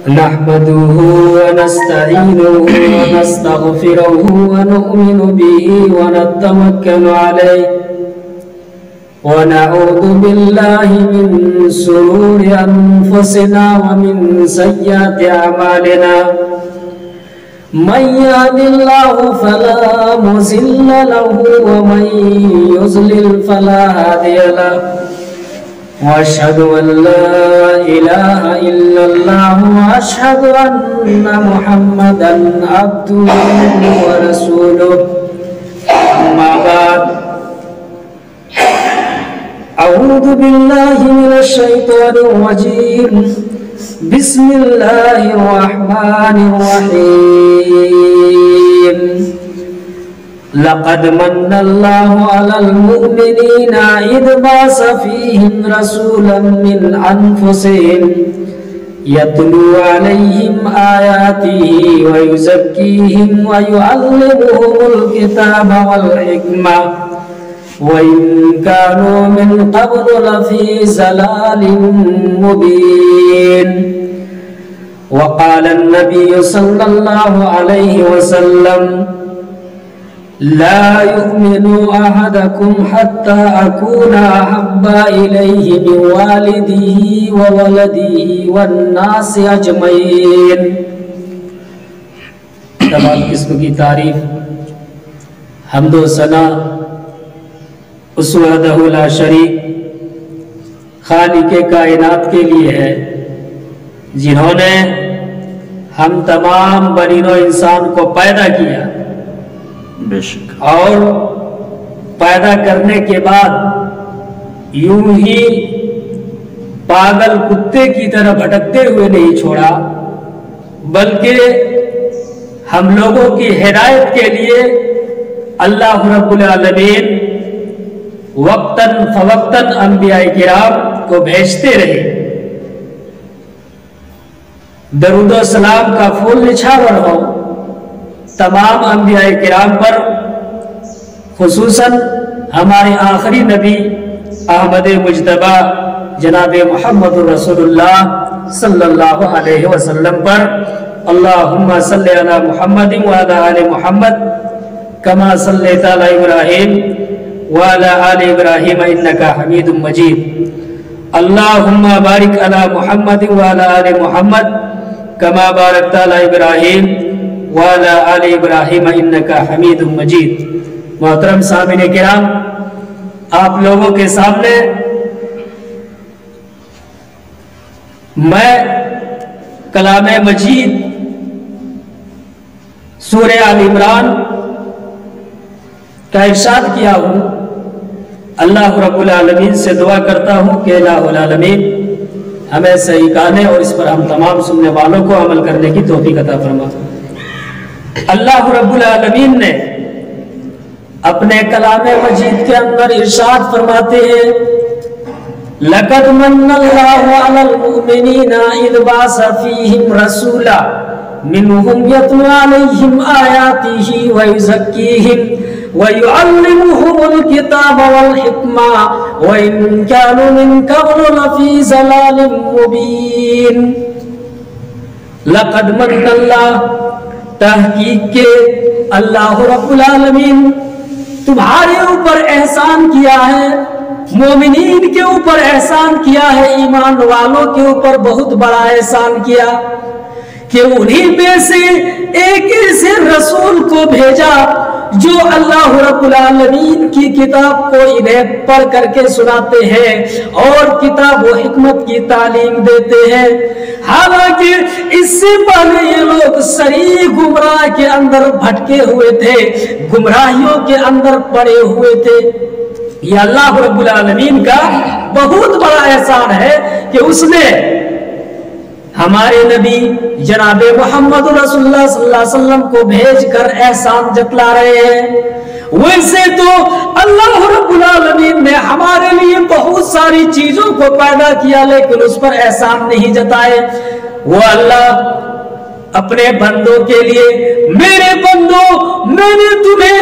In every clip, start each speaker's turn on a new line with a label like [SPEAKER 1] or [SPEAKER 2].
[SPEAKER 1] نحمده ونستعينه ونستغفره ونؤمن به ونتوكل عليه ونعوذ بالله من شرور أنفسنا ومن سيئات أعمالنا من يهد الله فلا مضل له ومن يضلل فلا هادي له وأشهد أن لا إله إلا الله وأشهد أن محمدا عبده ورسوله أما بعد أعوذ بالله من الشيطان الرجيم بسم الله الرحمن الرحيم لقد من الله على المؤمنين إذ بعث فيهم رسولا من أنفسهم يتلو عليهم آياته ويزكيهم ويعلمهم الكتاب والحكمة وإن كانوا من قبل لفي ضلال مبين وقال النبي صلى الله عليه وسلم لا يؤمن أحدكم حتى أكون أحب إليه من والده وولده والناس أجمعين. تمام قسم کی تعریف حمد و ثنا اس وحدہ لا شریک خالق کائنات کے لیے ہے جنہوں نے ہم تمام بنی نوع انسان کو پیدا کیا اور پیدا کرنے کے بعد یوں ہی پاگل کتے کی طرح بھٹکتے ہوئے نہیں چھوڑا بلکہ ہم لوگوں کی ہدایت کے لیے اللہ رب العالمین وقتاً فوقتاً انبیاء کرام کو بھیجتے رہے. درود و سلام کا پھول نچھاور ہو تمام انبیاء کرام پر، خصوصاً ہمارے آخری نبی احمد مجتبی جناب محمد رسول اللہ صلی اللہ علیہ وسلم پر. اللہم صلی علی محمد وعلی آل محمد کما صلیت علی ابراہیم وعلی آل ابراہیم انکا حمید مجید. اللہم بارک علی محمد وعلی آل محمد کما بارکت علی ابراہیم وعلی آل ابراہیم انکا حمید مجید. محترم سامعین کرام، آپ لوگوں کے سامنے میں کلام مجید سورہ آل عمران کا ارشاد کیا ہوں. اللہ رب العالمین سے دعا کرتا ہوں کہ الہ العالمین ہمیں صحیح کہنے اور اس پر ہم تمام سننے والوں کو عمل کرنے کی توفیق عطا فرما. اللہ رب العالمین نے اپنے کلام مجید کے اندر ارشاد فرماتے ہیں لَقَدْ مَنَّ اللَّهُ عَلَى الْمُؤْمِنِينَ إِذْ بَعَثَ فِيهِمْ رَسُولًا مِّنْهُمْ يَتْلُو عَلَيْهِمْ آيَاتِهِ وَيُزَكِّيهِمْ وَيُعَلِّمُهُمُ الْكِتَابَ وَالْحِكْمَةَ وَإِنْ كَانُوا مِنْ قَبْلُ لَفِي ضَلَالٍ مُبِينٍ. لَقَدْ مَنَّ اللَّهُ، تحقیق کے اللہ رب العالمین تمہارے اوپر احسان کیا ہے، مومنین کے اوپر احسان کیا ہے، ایمان والوں کے اوپر بہت بڑا احسان کیا کہ انہی میں سے ایک ایسے رسول کو بھیجا جو اللہ رب العالمین کی کتاب کو انہیں پڑھ کر کے سناتے ہیں اور کتاب و حکمت کی تعلیم دیتے ہیں. حالانکہ اس سے پہلے یہ لوگ صریح گمراہ کے اندر بھٹکے ہوئے تھے، گمراہیوں کے اندر پڑے ہوئے تھے. یہ اللہ رب العالمین کا بہت بڑا احسان ہے کہ اس نے ہمارے نبی جناب محمد رسول اللہ صلی اللہ علیہ وسلم کو بھیج کر احسان جتلا رہے ہیں. ویسے تو اللہ رب العالمین نے ہمارے لیے بہت ساری چیزوں کو پیدا کیا لیکن اس پر احسان نہیں جتائے. وہ اللہ اپنے بندوں کے لیے، میرے بندوں میں نے تمہیں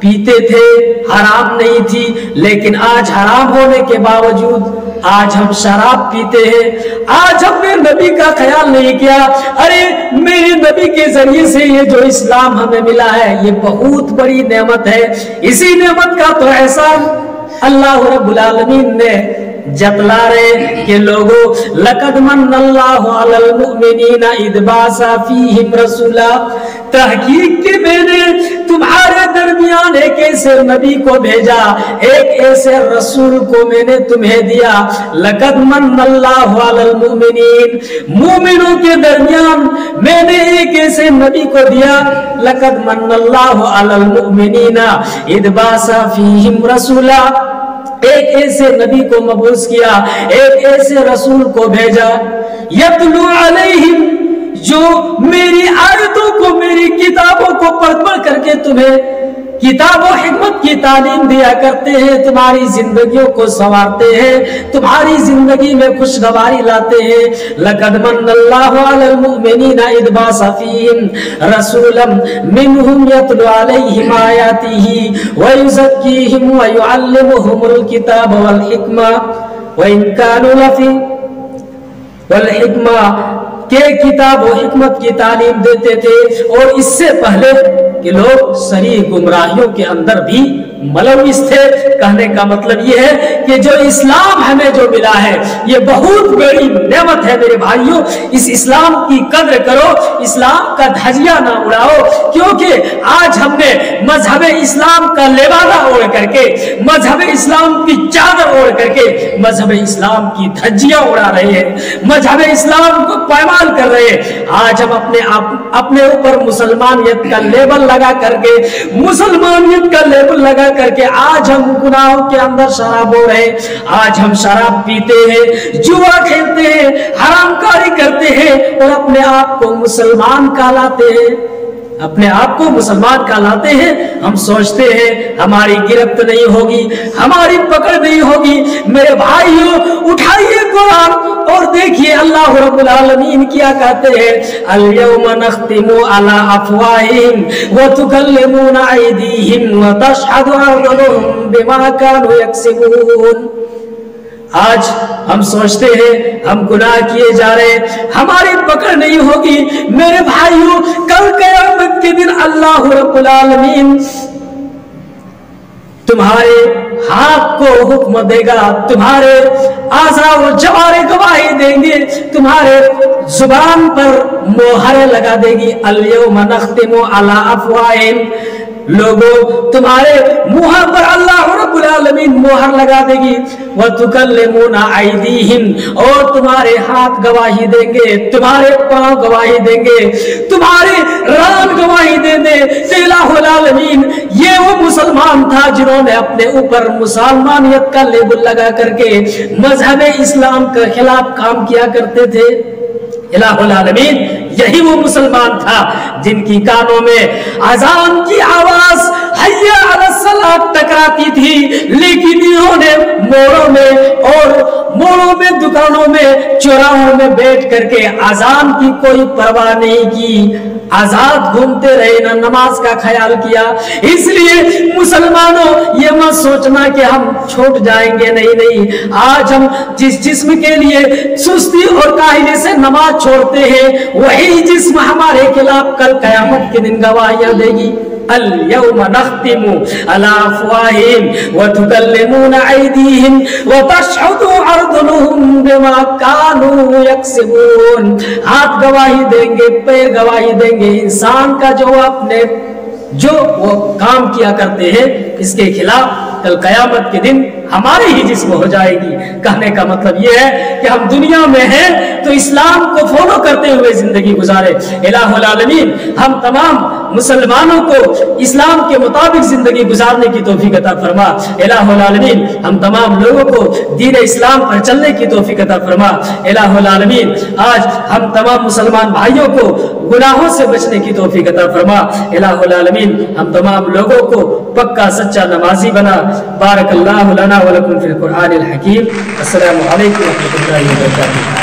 [SPEAKER 1] پیتے تھے، حرام نہیں تھی، لیکن آج حرام ہونے کے باوجود آج ہم شراب پیتے ہیں۔ آج ہم نے نبی کا خیال نہیں کیا، ارے میرے نبی کے ذریعے سے یہ جو اسلام ہمیں ملا ہے یہ بہت بڑی نعمت ہے، اسی نعمت کا تو احسان اللہ رب العالمین نے جتلا رہے کہ لوگوں لقد من اللہ علی المؤمنین اذ بعث فیہم رسولا، تحقیق کہ میں نے تمہارے درمیان ایک ایسے نبی کو بھیجا، ایک ایسے رسول کو میں نے تمہیں دیا۔ لقد من اللہ علی المؤمنین، مومنوں کے درمیان میں نے ایک ایسے نبی کو دیا۔ لقد من اللہ علی المؤمنین اذ بعث فیہم رسولا، ایک ایسے نبی کو مبعوث کیا، ایک ایسے رسول کو بھیجا، یتلو علیہم، جو میری آیتوں کو، میری کتابوں کو پڑھ پڑھ کر کے تمہیں کتاب و حکمت کی تعلیم دیا کرتے ہیں، تمہاری زندگیوں کو سنوارتے ہیں، تمہاری زندگی میں خوشگواری لاتے ہیں۔ لقد من اللہ علی المؤمنین اذ بعث فیہم رسولا منہم یتلو علیہم آیاتہ ویزکیہم ویعلمہم الکتاب والحکمہ وإن كانوا لفی والحکمہ، کہ کتاب و حکمت کی تعلیم دیتے تھے، اور اس سے پہلے کہ لوگ سری گمراہیوں کے اندر بھی ملوث تھے۔ کہنے کا مطلب یہ ہے کہ جو اسلام ہمیں جو ملا ہے یہ بہت بڑی نعمت ہے میرے بھائیوں، اس اسلام کی قدر کرو، اسلام کا دھجیہ نہ اڑاؤ، کیونکہ آج ہم نے مذہب اسلام کا لبادہ اوڑھ کر کے، مذہب اسلام کی چادر اوڑھ کر کے مذہب اسلام کی دھجیاں اڑا رہے ہیں، مذہب اسلام کو پائمال کر رہے ہیں۔ آج ہم اپنے اوپر مسلمانیت کا لیبل لگا کر کے، مسلمانیت کا لیبل لگا کر کے آج ہم گناہوں کے اندر شراب ہو رہے، آج ہم شراب پیتے ہیں، جوا کھیلتے ہیں، حرام کاری کرتے ہیں، اور اپنے آپ کو مسلمان کہلاتے ہیں، اپنے آپ کو مسلمان کہلاتے ہیں۔ ہم سوچتے ہیں ہماری گرفت نہیں ہوگی، ہماری پکڑ نہیں ہوگی۔ میرے بھائیوں اٹھائیے قرآن اور دیکھیے اللہ رب العالمین کیا کہتے ہیں، اليوم نختم على افواہہم وتکلمنا ایدیہم وتشہد ارجلہم بما كانوا یکسبون۔ آج ہم سوچتے ہیں ہم گناہ کیے جا رہے، ہماری پکڑ نہیں ہوگی۔ میرے بھائیوں کل قیامت کے دن اللہ رب العالمین تمہارے ہاتھ کو حکم دے گا، تمہارے اعضاء و جوارح گواہی دیں گے، تمہارے زبان پر مہر لگا دے گی۔ اليوم نختم على افواہہم، لوگوں تمہارے منہ پر اللہ رب العالمین مہر لگا دے گی۔ وَتُكَلِّمُونَ أَيْدِيهِمْ، اور تمہارے ہاتھ گواہی دیں گے، تمہارے پاؤں گواہی دیں گے، تمہارے ران گواہی دیں گے کہ الہ العالمین یہ وہ مسلمان تھا جنہوں نے اپنے اوپر مسلمانیت کا لیبل لگا کر کے مذہب اسلام کے خلاف کام کیا کرتے تھے۔ الہ العالمین یہی وہ مسلمان تھا جن کی کانوں میں اذان کی آواز حی علی الصلاۃ ٹکراتی تھی، لیکن انہوں نے موڑوں میں دکانوں میں چوراہوں میں بیٹھ کر کے اذان کی کوئی پرواہ نہیں کی، آزاد گھومتے رہے، نہ نماز کا خیال کیا۔ اس لیے مسلمانوں یہ مت سوچنا کہ ہم چھوٹ جائیں گے، نہیں، آج ہم جس جسم کے لیے سستی اور کاہلی سے نماز چھوڑتے ہیں وہی جسم ہمارے خلاف کل قیامت کے دن گواہیاں دے گی۔ اليوم نختم على افواہہم وتکلمون ایدیہم وتشہد ارجلہم بما كانوا یکسبون، ہاتھ گواہی دیں گے، پیر گواہی دیں گے، انسان کا جو وہ کام کیا کرتے ہیں اس کے خلاف کل قیامت کے دن ہماری ہی جسم ہو جائے گی۔ کہنے کا مطلب یہ ہے کہ ہم دنیا میں ہیں تو اسلام کو فالو کرتے ہوئے زندگی گزارے۔ الہ العالمین ہم تمام مسلمانوں کو اسلام کے مطابق زندگی گزارنے کی توفیق عطا فرما۔ الہ العالمین ہم تمام لوگوں کو دین اسلام پر چلنے کی توفیق عطا فرما۔ الہ العالمین آج ہم تمام مسلمان بھائیوں کو گناہوں سے بچنے کی توفیق عطا فرما۔ الہ العالمین ہم تمام لوگوں کو پکا سچا نمازی بنا۔ بارک اللہ لنا ولکم فی القرآن الحکیم۔ السلام علیکم ورحمۃ اللہ وبرکاتہ۔